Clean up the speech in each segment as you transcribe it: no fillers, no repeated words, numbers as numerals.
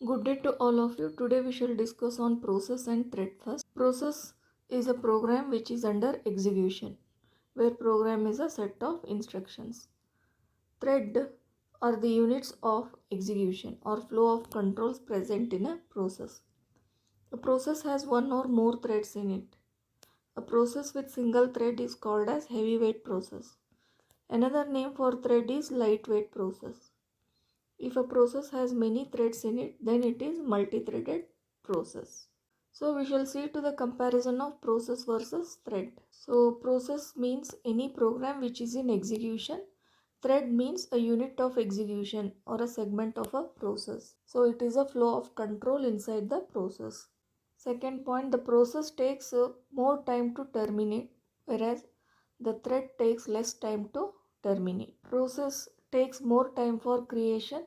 Good day to all of you. Today we shall discuss on process and thread first. Process is a program which is under execution, where program is a set of instructions. Thread are the units of execution or flow of controls present in a process. A process has one or more threads in it. A process with single thread is called as heavyweight process. Another name for thread is lightweight process. If a process has many threads in it, then it is multi-threaded process. So we shall see to the comparison of process versus thread. So process means any program which is in execution. Thread means a unit of execution or a segment of a process. So it is a flow of control inside the process. Second point, the process takes more time to terminate, whereas the thread takes less time to terminate. Process takes more time for creation,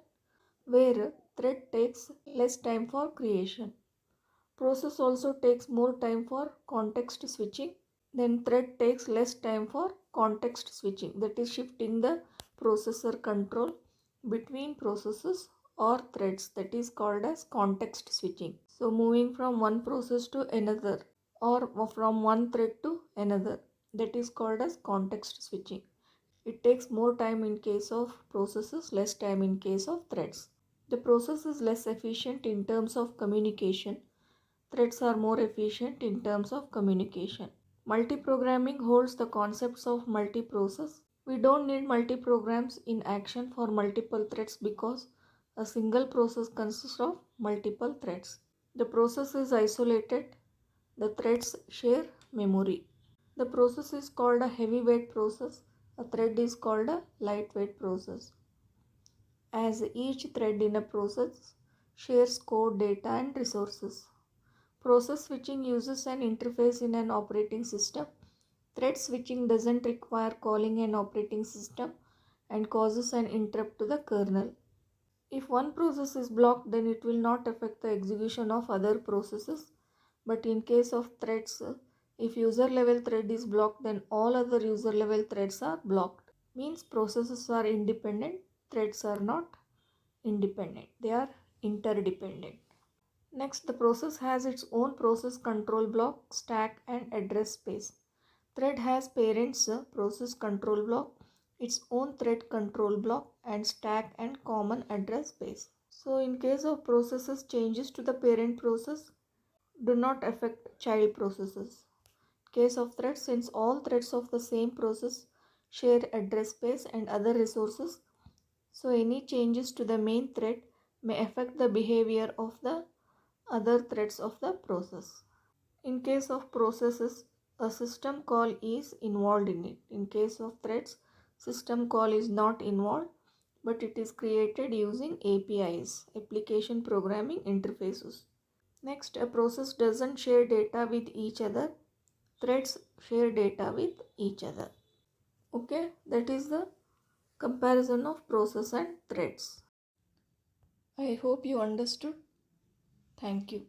where thread takes less time for creation. Process also takes more time for context switching, then thread takes less time for context switching, that is shifting the processor control between processes or threads, that is called as context switching. So moving from one process to another or from one thread to another, that is called as context switching. It takes more time in case of processes, less time in case of threads. The process is less efficient in terms of communication. Threads are more efficient in terms of communication. Multiprogramming holds the concepts of multiprocess. We don't need multiprograms in action for multiple threads because a single process consists of multiple threads. The process is isolated. The threads share memory. The process is called a heavyweight process. A thread is called a lightweight process. As each thread in a process shares code, data, and resources. Process switching uses an interface in an operating system. Thread switching doesn't require calling an operating system and causes an interrupt to the kernel. If one process is blocked, then it will not affect the execution of other processes. But in case of threads, if user level thread is blocked, then all other user level threads are blocked. Means processes are independent, threads are not independent. They are interdependent. Next, the process has its own process control block, stack, and address space. Thread has parent's process control block, its own thread control block, and stack and common address space. So in case of processes, changes to the parent process do not affect child processes. In case of threads, since all threads of the same process share address space and other resources, so any changes to the main thread may affect the behavior of the other threads of the process. In case of processes, a system call is involved in it. In case of threads, system call is not involved, but it is created using APIs, application programming interfaces. Next, a process doesn't share data with each other. Threads share data with each other. Okay, that is the comparison of process and threads. I hope you understood. Thank you.